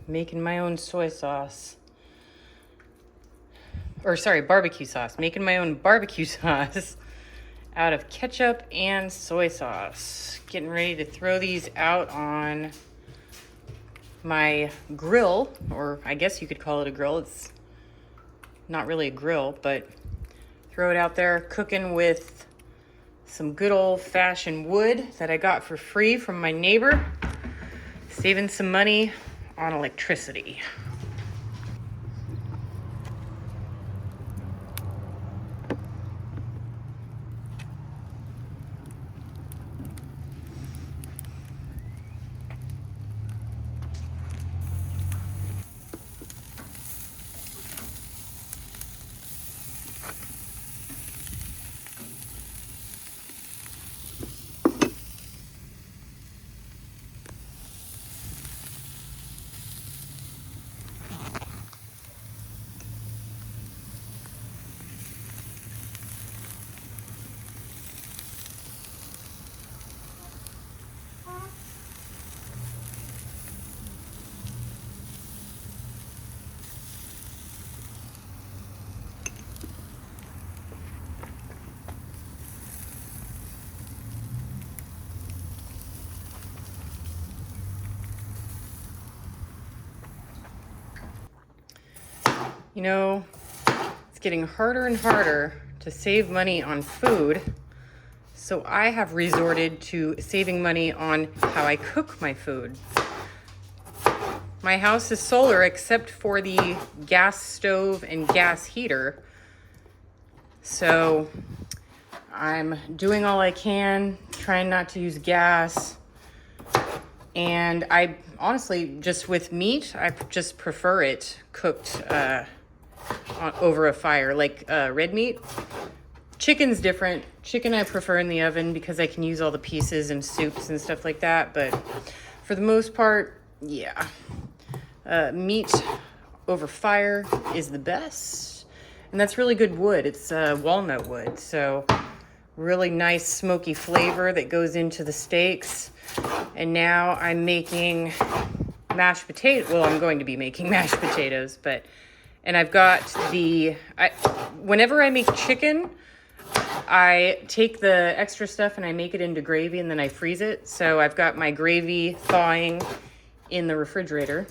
making my own soy sauce. Or sorry, barbecue sauce. Making my own barbecue sauce out of ketchup and soy sauce. Getting ready to throw these out on my grill, or I guess you could call it a grill. It's not really a grill, but throw it out there, cooking with some good old-fashioned wood that I got for free from my neighbor, saving some money on electricity. You know, it's getting harder and harder to save money on food, so I have resorted to saving money on how I cook my food. My house is solar except for the gas stove and gas heater, so I'm doing all I can, trying not to use gas. And I honestly, just with meat, I just prefer it cooked over a fire, like red meat. Chicken's different. Chicken I prefer in the oven because I can use all the pieces and soups and stuff like that. But for the most part, yeah, meat over fire is the best. And that's really good wood. It's walnut wood, so really nice smoky flavor that goes into the steaks. And now I'm making mashed potatoes. Well, I'm going to be making mashed potatoes, and I've got whenever I make chicken, I take the extra stuff and I make it into gravy and then I freeze it. So I've got my gravy thawing in the refrigerator.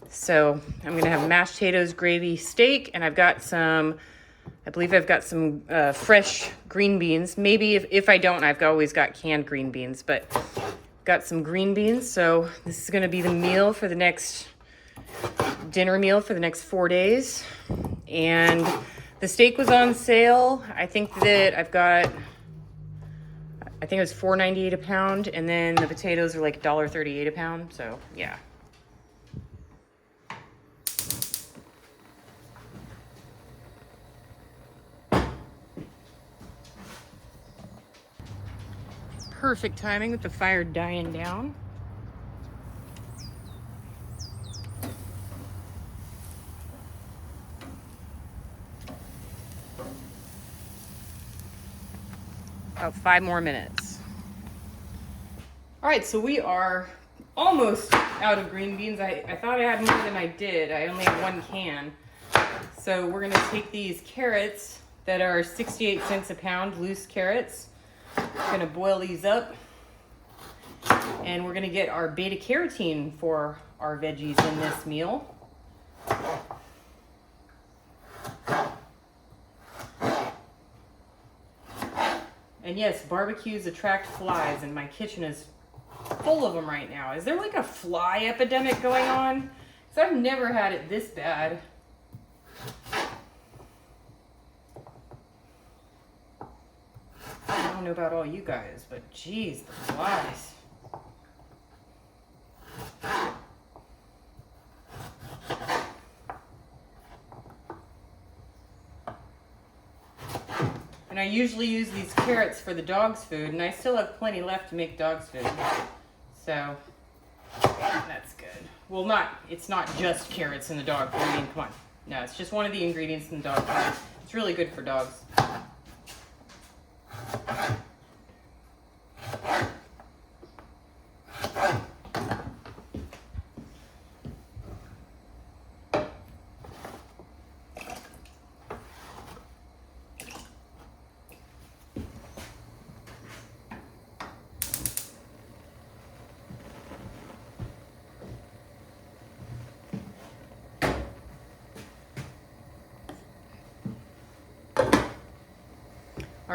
So I'm going to have mashed potatoes, gravy, steak, and I believe I've got some fresh green beans. Maybe if I don't, I've always got canned green beans, but got some green beans. So this is going to be the dinner meal for the next 4 days. And the steak was on sale. I think it was $4.98 a pound, and then the potatoes are like $1.38 a pound. So yeah. Perfect timing with the fire dying down. About 5 more minutes. All right, so we are almost out of green beans. I thought I had more than I did. I only have 1 can. So we're gonna take these carrots that are 68 cents a pound, loose carrots. We're gonna boil these up, and we're gonna get our beta carotene for our veggies in this meal. And yes, barbecues attract flies, and my kitchen is full of them right now. Is there like a fly epidemic going on? Because I've never had it this bad. I don't know about all you guys, but geez, the flies. And I usually use these carrots for the dog's food, and I still have plenty left to make dog's food. So, that's good. Well, it's not just carrots in the dog food. I mean, come on. No, it's just one of the ingredients in the dog food. It's really good for dogs.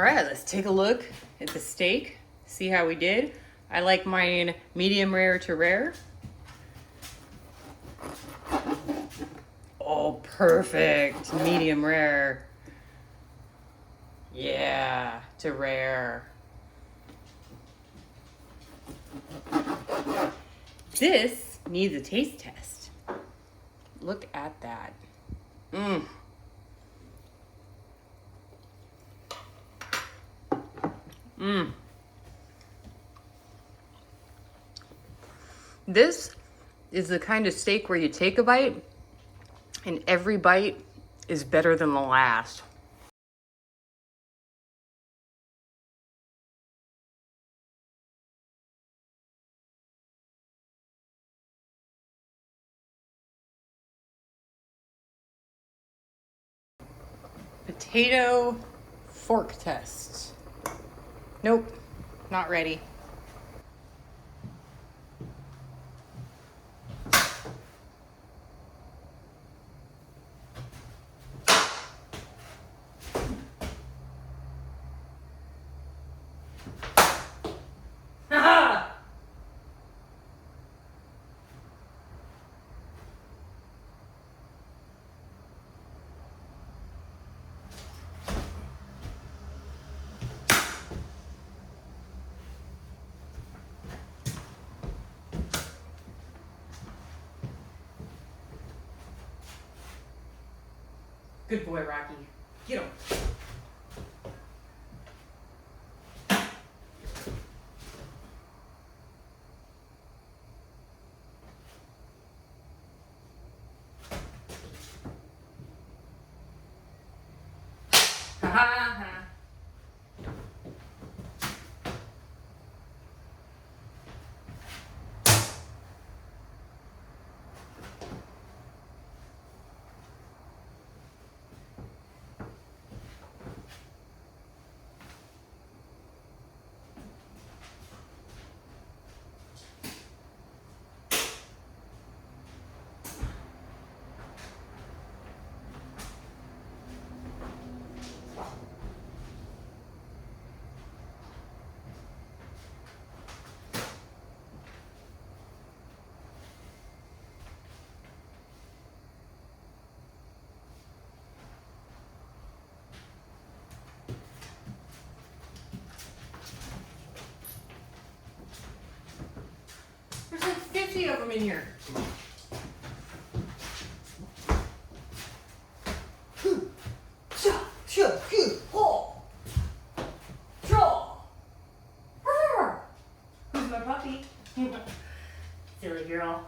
All right, let's take a look at the steak, see how we did. I like mine medium rare to rare. Oh, perfect, medium rare. Yeah, to rare. This needs a taste test. Look at that. Mmm. Mmm. This is the kind of steak where you take a bite and every bite is better than the last. Potato fork test. Nope, not ready. Good boy, Rocky. Get him. Ha ha ha. There's like 50 of them in here. Who's my puppy? Silly girl.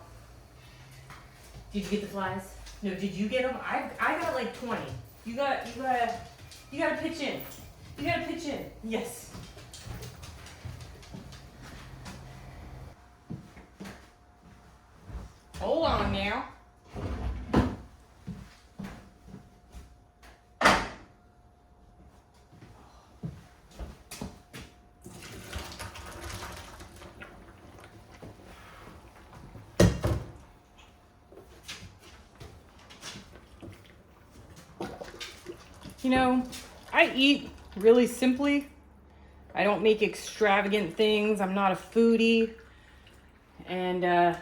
Did you get the flies? No, did you get them? I got like 20. You gotta pitch in. You gotta pitch in. Yes. Hold on now. You know, I eat really simply. I don't make extravagant things. I'm not a foodie. And I'm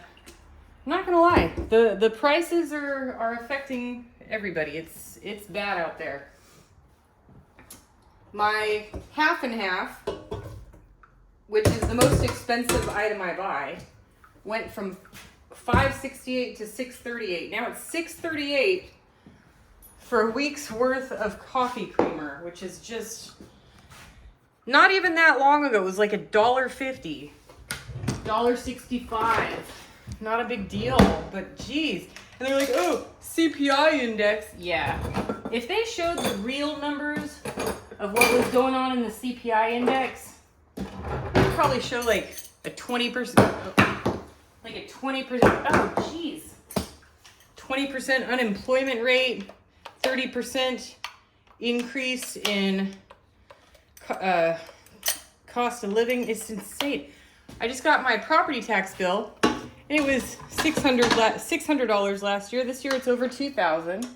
not gonna lie, the prices are affecting everybody. It's bad out there. My half and half, which is the most expensive item I buy, went from $5.68 to $6.38. Now it's $6.38 for a week's worth of coffee creamer, which is just not even that long ago. It was like $1.50, $1.65. Not a big deal, but geez. And they're like, oh, CPI index. Yeah. If they showed the real numbers of what was going on in the CPI index, it'd probably show like a 20%, like a 20%, oh geez, 20% unemployment rate, 30% increase in cost of living. It's insane. I just got my property tax bill. It was $600 last year. This year it's over $2,000.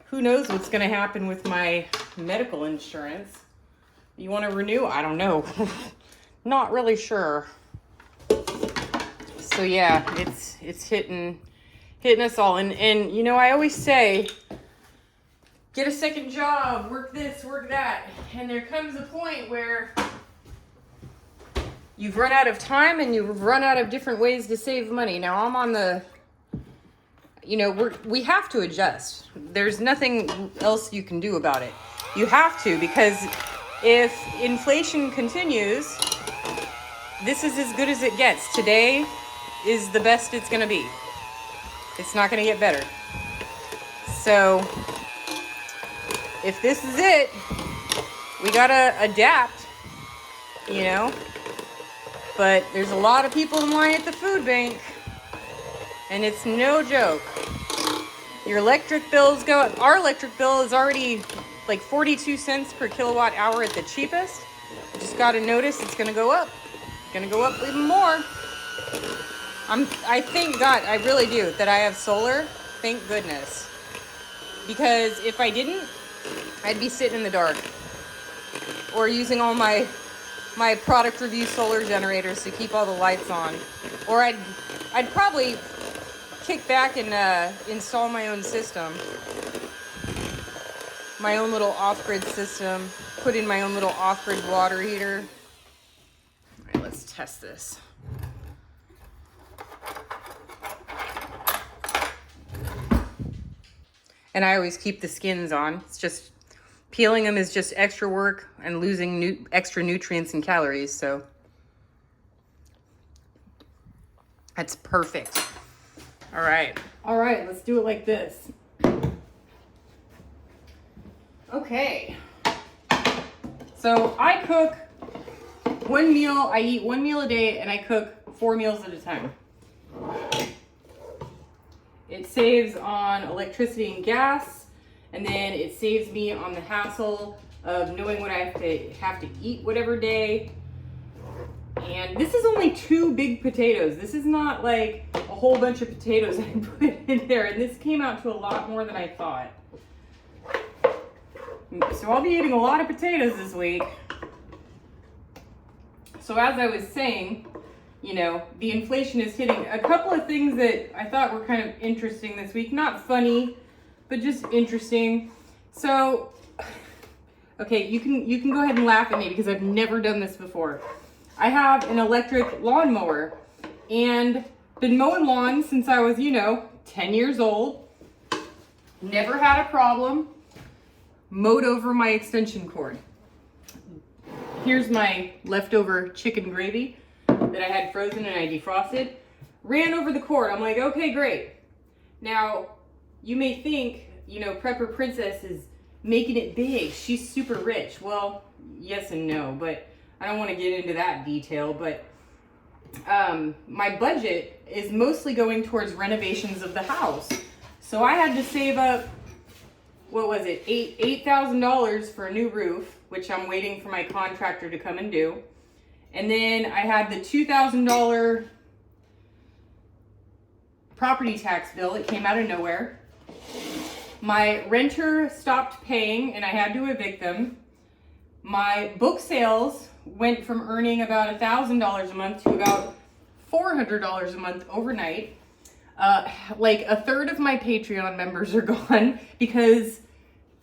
Who knows what's going to happen with my medical insurance. You want to renew? I don't know. Not really sure. So yeah, it's hitting us all. And you know, I always say, get a second job, work this, work that. And there comes a point where you've run out of time and you've run out of different ways to save money. Now I'm on the, you know, we have to adjust. There's nothing else you can do about it. You have to, because if inflation continues, this is as good as it gets. Today is the best it's going to be. It's not going to get better. So if this is it, we got to adapt, you know. But there's a lot of people in line at the food bank, and it's no joke. Your electric bills go up. Our electric bill is already like 42 cents per kilowatt hour at the cheapest. You just got to notice it's going to go up. It's going to go up even more. I thank God, I really do, that I have solar. Thank goodness. Because if I didn't, I'd be sitting in the dark. Or using all my product review solar generators to keep all the lights on. Or I'd probably kick back and install my own system. My own little off-grid system. Put in my own little off-grid water heater. All right, let's test this. And I always keep the skins on. It's just, peeling them is just extra work and losing extra nutrients and calories, so that's perfect. All right, let's do it like this. Okay, so I cook one meal, I eat one meal a day, and I cook 4 meals at a time. It saves on electricity and gas, and then it saves me on the hassle of knowing what I have to eat whatever day. And this is only 2 big potatoes. This is not like a whole bunch of potatoes I put in there, and this came out to a lot more than I thought. So I'll be eating a lot of potatoes this week. So as I was saying, you know, the inflation is hitting. A couple of things that I thought were kind of interesting this week. Not funny, but just interesting. So, okay, you can go ahead and laugh at me because I've never done this before. I have an electric lawnmower and been mowing lawns since I was, 10 years old. Never had a problem. Mowed over my extension cord. Here's my leftover chicken gravy that I had frozen and I defrosted. Ran over the cord. I'm like, okay, great. Now, you may think, Prepper Princess is making it big. She's super rich. Well, yes and no, but I don't want to get into that detail. But my budget is mostly going towards renovations of the house. So I had to save up, what was it, $8,000 for a new roof, which I'm waiting for my contractor to come and do. And then I had the $2,000 property tax bill. It came out of nowhere. My renter stopped paying and I had to evict them. My book sales went from earning about $1,000 a month to about $400 a month overnight. Like a third of my Patreon members are gone because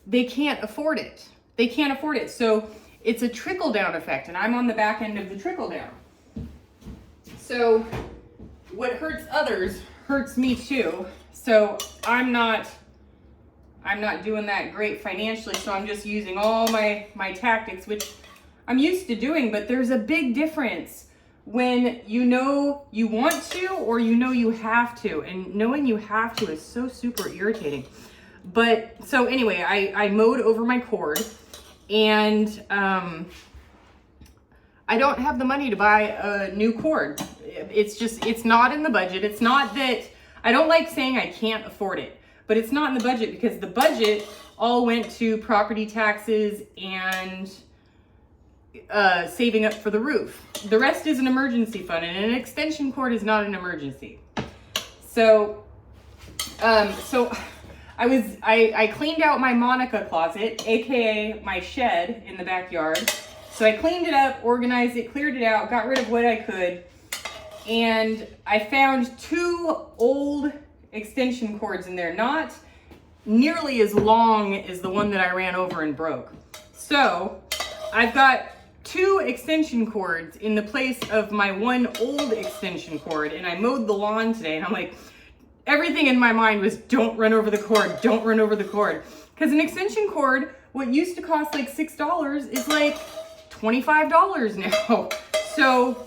they can't afford it. They can't afford it. So it's a trickle-down effect, and I'm on the back end of the trickle-down. So what hurts others hurts me too. So I'm not doing that great financially, so I'm just using all my tactics, which I'm used to doing, but there's a big difference when you know you want to or you know you have to, and knowing you have to is so super irritating. But so anyway, I mowed over my cord, and I don't have the money to buy a new cord. It's not in the budget. It's not that, I don't like saying I can't afford it, but it's not in the budget because the budget all went to property taxes and saving up for the roof. The rest is an emergency fund, and an extension cord is not an emergency. So I cleaned out my Monica closet, aka my shed in the backyard. So I cleaned it up, organized it, cleared it out, got rid of what I could, and I found 2 old extension cords in there, not nearly as long as the one that I ran over and broke. So I've got 2 extension cords in the place of my 1 old extension cord, and I mowed the lawn today, and I'm like, everything in my mind was don't run over the cord, don't run over the cord. Because an extension cord, what used to cost like $6 is like $25 now. So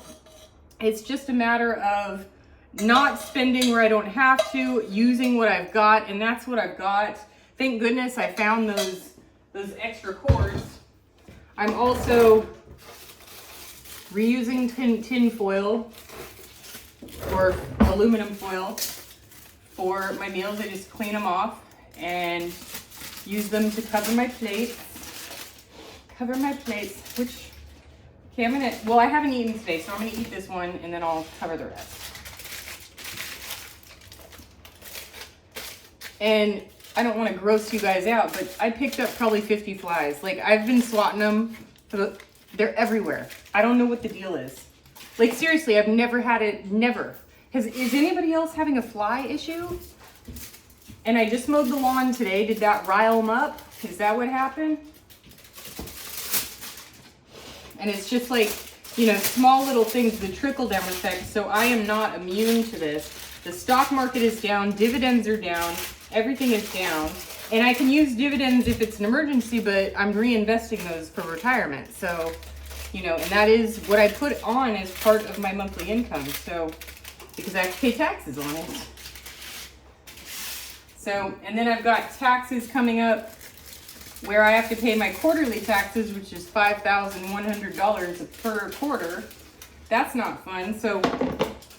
it's just a matter of not spending where I don't have to, using what I've got, and that's what I've got. Thank goodness I found those extra cords. I'm also reusing tin foil or aluminum foil for my meals. I just clean them off and use them to cover my plates. Which, okay, well, I haven't eaten today, so I'm gonna eat this one and then I'll cover the rest. And I don't want to gross you guys out, but I picked up probably 50 flies. Like, I've been swatting them. They're everywhere. I don't know what the deal is. Like, seriously, I've never had it, never. Is anybody else having a fly issue? And I just mowed the lawn today. Did that rile them up? Is that what happened? And it's just like, you know, small little things, the trickle-down effect. So I am not immune to this. The stock market is down. Dividends are down. Everything is down. And I can use dividends if it's an emergency, but I'm reinvesting those for retirement. So, you know, and that is what I put on as part of my monthly income. So, because I have to pay taxes on it. So, and then I've got taxes coming up where I have to pay my quarterly taxes, which is $5,100 per quarter. That's not fun. So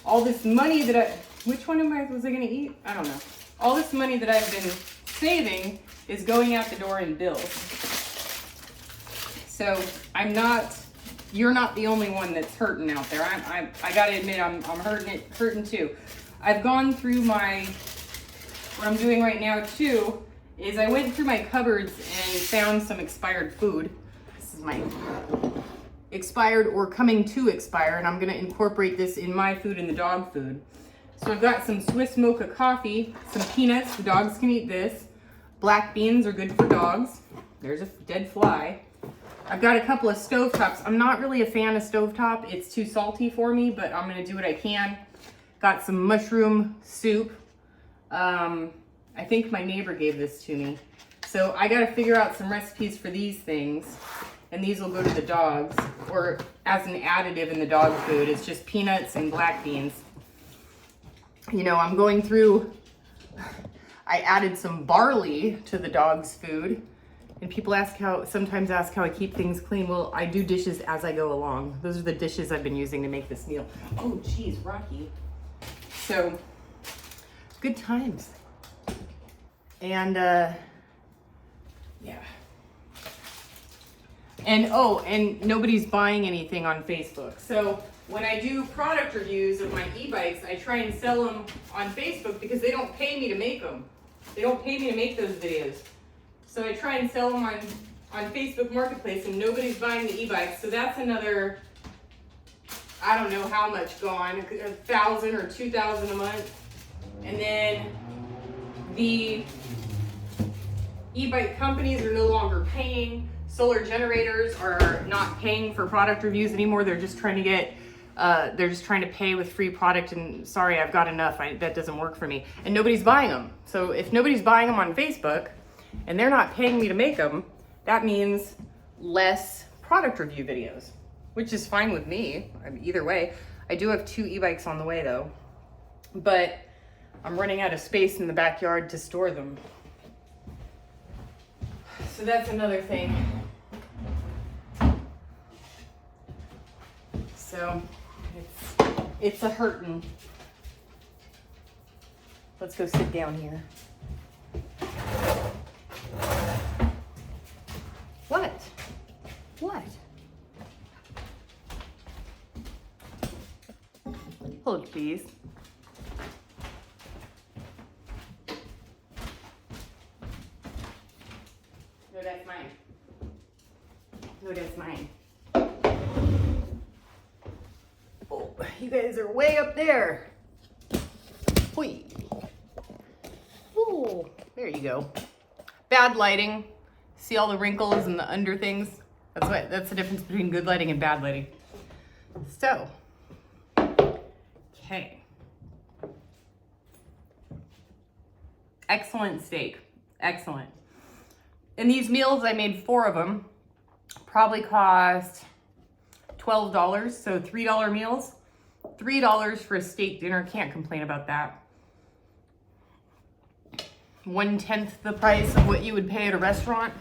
all this money that which one was I gonna eat? I don't know. All this money that I've been saving is going out the door in bills. So you're not the only one that's hurting out there. I gotta admit, I'm hurting too. I've gone through what I'm doing right now too, is I went through my cupboards and found some expired food. This is my expired or coming to expire, and I'm gonna incorporate this in my food and the dog food. So I've got some Swiss mocha coffee, some peanuts, the dogs can eat this. Black beans are good for dogs. There's a dead fly. I've got a couple of stovetops. I'm not really a fan of stovetop. It's too salty for me, but I'm gonna do what I can. Got some mushroom soup. I think my neighbor gave this to me. So I gotta figure out some recipes for these things. And these will go to the dogs, or as an additive in the dog food. It's just peanuts and black beans. You know, I'm going through, I added some barley to the dog's food. And people sometimes ask how I keep things clean. Well, I do dishes as I go along. Those are the dishes I've been using to make this meal. Oh, geez, Rocky. So, good times. And, yeah. And nobody's buying anything on Facebook. So when I do product reviews of my e-bikes, I try and sell them on Facebook because they don't pay me to make them. They don't pay me to make those videos. So I try and sell them on Facebook Marketplace, and nobody's buying the e-bikes. So that's another, I don't know how much gone, $1,000 or $2,000 a month. And then the e-bike companies are no longer paying. Solar generators are not paying for product reviews anymore. They're just trying to get, they're just trying to pay with free product, and sorry, I've got enough. That doesn't work for me. And nobody's buying them. So if nobody's buying them on Facebook and they're not paying me to make them, that means less product review videos, which is fine with me. I mean, either way. I do have 2 e-bikes on the way though, but I'm running out of space in the backyard to store them. So that's another thing. So it's a hurtin'. Let's go sit down here. What? What? Hold, please. guys are way up there. Hoi. Ooh, there you go. Bad lighting. See all the wrinkles and the under things? That's the difference between good lighting and bad lighting. So, okay. Excellent steak. Excellent. And these meals, I made 4 of them. Probably cost $12, so $3 meals. $3 for a steak dinner, can't complain about that. 1/10 the price of what you would pay at a restaurant.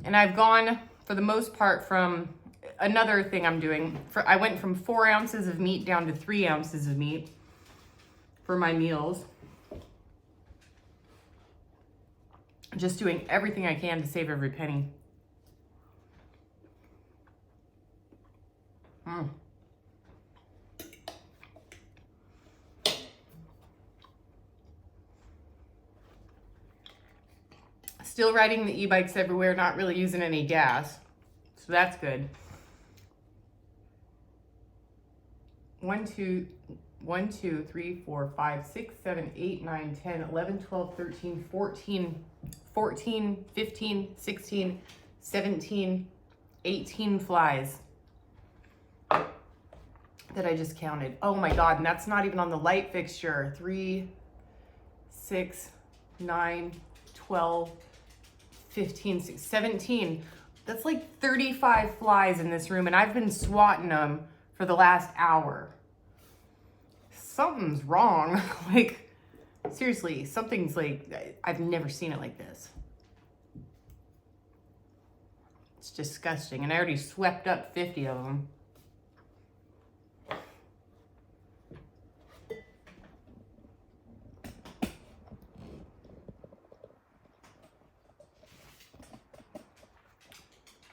And I've gone, for the most part, from another thing I'm doing. I went from 4 ounces of meat down to 3 ounces of meat for my meals. Just doing everything I can to save every penny. Still riding the e-bikes everywhere, not really using any gas. So that's good. 1, 2, 3, 4, 5, 6, 7, 8, 9, 10, 11, 12, 13, 14, 15, 16, 17, 18 flies that I just counted. Oh my God, and that's not even on the light fixture. 3, 6, 9, 12, 15, 16, 17. That's like 35 flies in this room, and I've been swatting them for the last hour. Something's wrong. Like, seriously, something's like, I've never seen it like this. It's disgusting, and I already swept up 50 of them.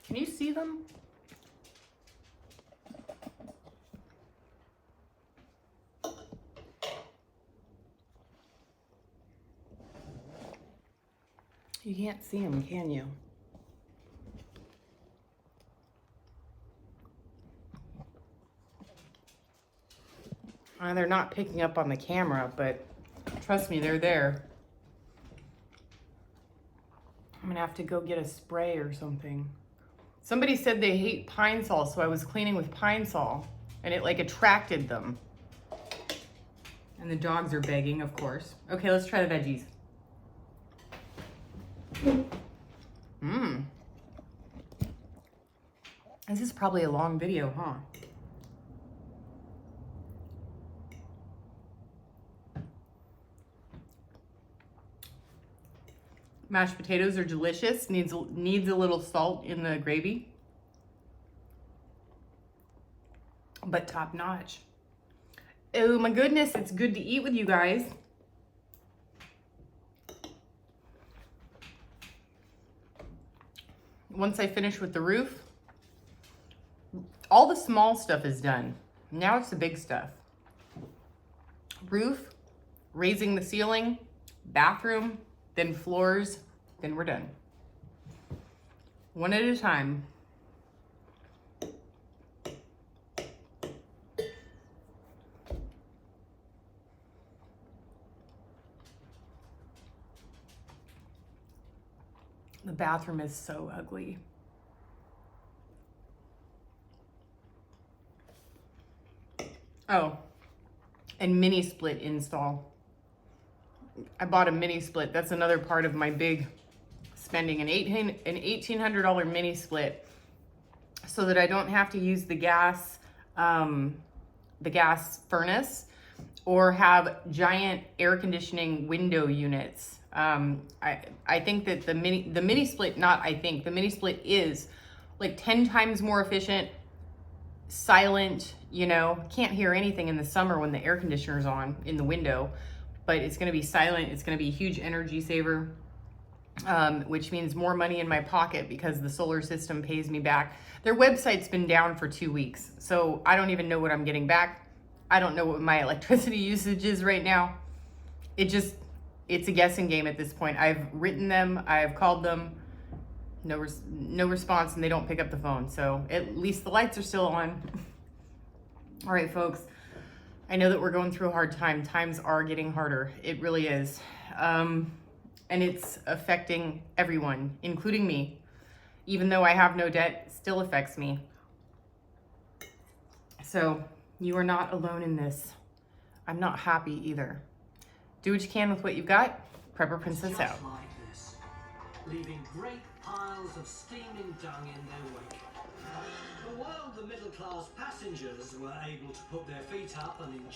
Can you see them? You can't see them, can you? They're not picking up on the camera, but trust me, they're there. I'm gonna have to go get a spray or something. Somebody said they hate Pine Sol, so I was cleaning with Pine Sol, and it like attracted them. And the dogs are begging, of course. Okay, let's try the veggies. This is probably a long video, huh? Mashed potatoes are delicious. Needs a little salt in the gravy, but top notch. Oh my goodness, it's good to eat with you guys. Once I finish with the roof, all the small stuff is done. Now it's the big stuff. Roof, raising the ceiling, bathroom, then floors, then we're done. One at a time. The bathroom is so ugly. Oh, and mini split install. I bought a mini split. That's another part of my big spending, an $1,800 mini split, so that I don't have to use the gas furnace or have giant air conditioning window units. I think that the mini split, the mini split is like 10 times more efficient, silent, you know, can't hear anything in the summer when the air conditioner's on in the window, but it's going to be silent. It's going to be a huge energy saver, which means more money in my pocket because the solar system pays me back. Their website's been down for 2 weeks, so I don't even know what I'm getting back. I don't know what my electricity usage is right now. It's a guessing game at this point. I've written them, I've called them, no response, and they don't pick up the phone. So at least the lights are still on. All right, folks. I know that we're going through a hard time. Times are getting harder. It really is. And it's affecting everyone, including me. Even though I have no debt, it still affects me. So you are not alone in this. I'm not happy either. Do what you can with what you've got. Prepper Princess out. Like this, leaving great piles of steaming dung in their wake. But while the middle-class passengers were able to put their feet up and enjoy